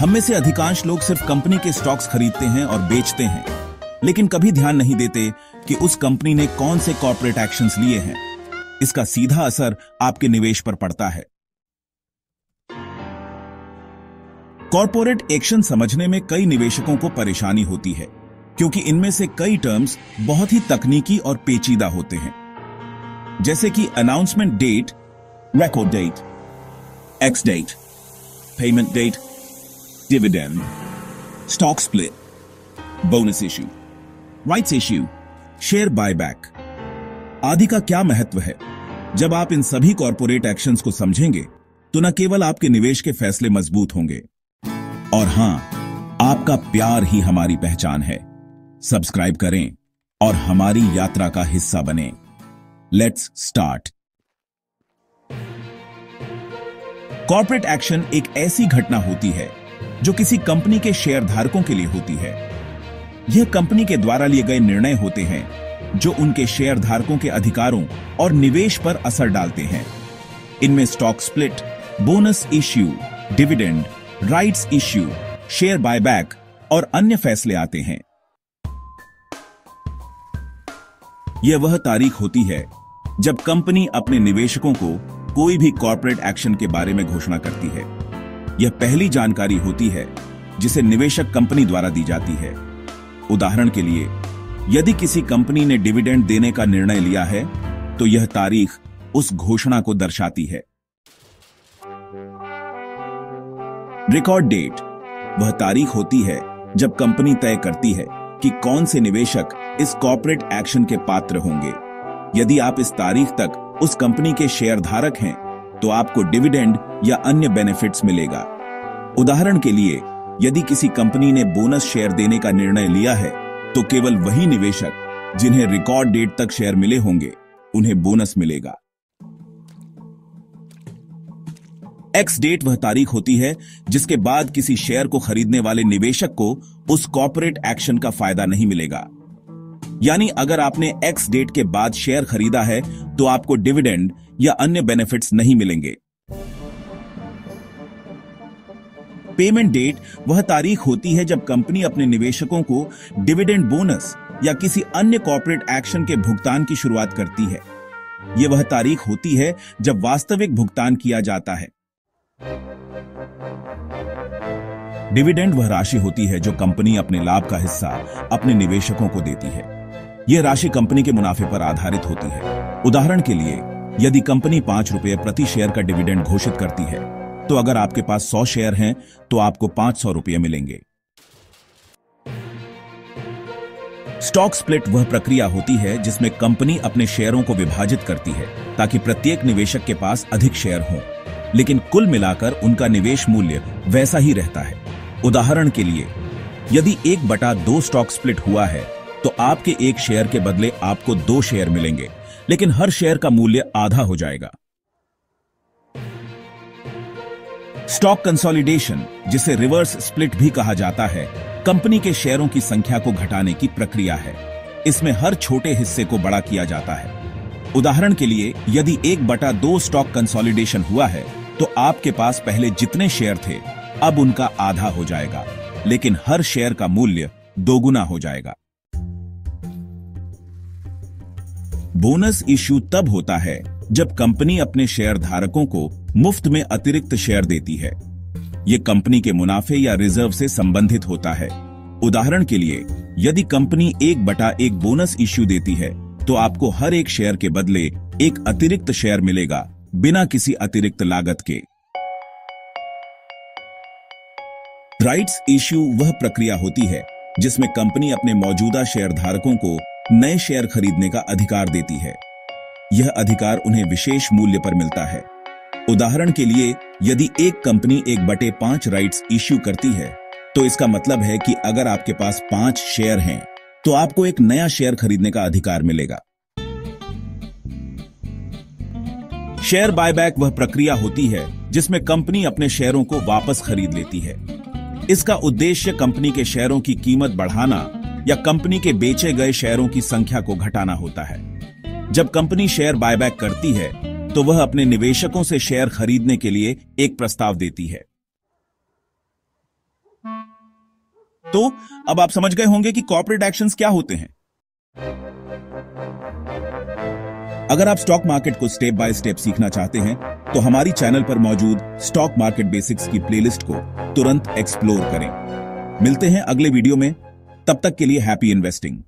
हम में से अधिकांश लोग सिर्फ कंपनी के स्टॉक्स खरीदते हैं और बेचते हैं, लेकिन कभी ध्यान नहीं देते कि उस कंपनी ने कौन से कॉर्पोरेट एक्शंस लिए हैं। इसका सीधा असर आपके निवेश पर पड़ता है। कॉर्पोरेट एक्शन समझने में कई निवेशकों को परेशानी होती है, क्योंकि इनमें से कई टर्म्स बहुत ही तकनीकी और पेचीदा होते हैं, जैसे कि announcement date, record date, ex date, payment date, dividend, stock split, bonus issue, rights issue, share buyback आदि का क्या महत्व है। जब आप इन सभी कॉर्पोरेट एक्शंस को समझेंगे तो न केवल आपके निवेश के फैसले मजबूत होंगे, और हां, आपका प्यार ही हमारी पहचान है। सब्सक्राइब करें और हमारी यात्रा का हिस्सा बनें। Let's start. कॉर्पोरेट एक्शन एक ऐसी घटना होती है जो किसी कंपनी के शेयरधारकों के लिए होती है। यह कंपनी के द्वारा लिए गए निर्णय होते हैं जो उनके शेयरधारकों के अधिकारों और निवेश पर असर डालते हैं। इनमें stock split, bonus issue, dividend, rights issue, share buyback और अन्य फैसले आते हैं। यह वह तारीख होती है जब कंपनी अपने निवेशकों को कोई भी कॉर्पोरेट एक्शन के बारे में घोषणा करती है। यह पहली जानकारी होती है जिसे निवेशक कंपनी द्वारा दी जाती है। उदाहरण के लिए, यदि किसी कंपनी ने डिविडेंड देने का निर्णय लिया है तो यह तारीख उस घोषणा को दर्शाती है। रिकॉर्ड डेट वह तारीख होती है जब कंपनी तय करती है कि कौन से निवेशक इस कॉर्पोरेट एक्शन के पात्र होंगे। यदि आप इस तारीख तक उस कंपनी के शेयरधारक हैं तो आपको डिविडेंड या अन्य बेनिफिट्स मिलेगा। उदाहरण के लिए, यदि किसी कंपनी ने बोनस शेयर देने का निर्णय लिया है तो केवल वही निवेशक जिन्हें रिकॉर्ड डेट तक शेयर मिले होंगे उन्हें बोनस मिलेगा। एक्स डेट वह तारीख होती है जिसके बाद किसी शेयर को खरीदने वाले निवेशक को उस कॉर्पोरेट एक्शन का फायदा नहीं मिलेगा। यानी अगर आपने एक्स डेट के बाद शेयर खरीदा है तो आपको डिविडेंड या अन्य बेनिफिट्स नहीं मिलेंगे। पेमेंट डेट वह तारीख होती है जब कंपनी अपने निवेशकों को डिविडेंड, बोनस या किसी अन्य कॉर्पोरेट एक्शन के भुगतान की शुरुआत करती है। यह वह तारीख होती है जब वास्तविक भुगतान किया जाता है। डिविडेंड वह राशि होती है जो कंपनी अपने लाभ का हिस्सा अपने निवेशकों को देती है। यह राशि कंपनी के मुनाफे पर आधारित होती है। उदाहरण के लिए, यदि कंपनी 5 रुपये प्रति शेयर का डिविडेंड घोषित करती है तो अगर आपके पास 100 शेयर हैं तो आपको 500 रुपये मिलेंगे। स्टॉक स्प्लिट वह प्रक्रिया होती है जिसमें कंपनी अपने शेयरों को विभाजित करती है ताकि प्रत्येक निवेशक के पास अधिक शेयर हों, लेकिन कुल मिलाकर उनका निवेश मूल्य वैसा ही रहता है। उदाहरण के लिए, यदि 1/2 स्टॉक स्प्लिट हुआ है तो आपके एक शेयर के बदले आपको 2 शेयर मिलेंगे, लेकिन हर शेयर का मूल्य आधा हो जाएगा। स्टॉक कंसोलिडेशन, जिसे रिवर्स स्प्लिट भी कहा जाता है, कंपनी के शेयरों की संख्या को घटाने की प्रक्रिया है। इसमें हर छोटे हिस्से को बड़ा किया जाता है। उदाहरण के लिए, यदि 1/2 स्टॉक कंसोलिडेशन हुआ है तो आपके पास पहले जितने शेयर थे अब उनका आधा हो जाएगा, लेकिन हर शेयर का मूल्य दोगुना हो जाएगा। बोनस इश्यू तब होता है जब कंपनी अपने शेयरधारकों को मुफ्त में अतिरिक्त शेयर देती है। यह कंपनी के मुनाफे या रिजर्व से संबंधित होता है। उदाहरण के लिए, यदि कंपनी 1/1 बोनस इश्यू देती है तो आपको हर एक शेयर के बदले एक अतिरिक्त शेयर मिलेगा, बिना किसी अतिरिक्त लागत के। राइट्स इश्यू वह प्रक्रिया होती है जिसमें कंपनी अपने मौजूदा शेयरधारकों को नए शेयर खरीदने का अधिकार देती है। यह अधिकार उन्हें विशेष मूल्य पर मिलता है। उदाहरण के लिए, यदि एक कंपनी 1/5 राइट्स इश्यू करती है तो इसका मतलब है कि अगर आपके पास 5 शेयर हैं तो आपको एक नया शेयर खरीदने का अधिकार मिलेगा। शेयर बायबैक वह प्रक्रिया होती है जिसमें कंपनी अपने शेयरों को वापस खरीद लेती है। इसका उद्देश्य कंपनी के शेयरों की कीमत बढ़ाना या कंपनी के बेचे गए शेयरों की संख्या को घटाना होता है। जब कंपनी शेयर बायबैक करती है तो वह अपने निवेशकों से शेयर खरीदने के लिए एक प्रस्ताव देती है। तो अब आप समझ गए होंगे कि कॉर्पोरेट एक्शंस क्या होते हैं। अगर आप स्टॉक मार्केट को स्टेप बाय स्टेप सीखना चाहते हैं तो हमारी चैनल पर मौजूद स्टॉक मार्केट बेसिक्स की प्लेलिस्ट को तुरंत एक्सप्लोर करें। मिलते हैं अगले वीडियो में, तब तक के लिए हैप्पी इन्वेस्टिंग।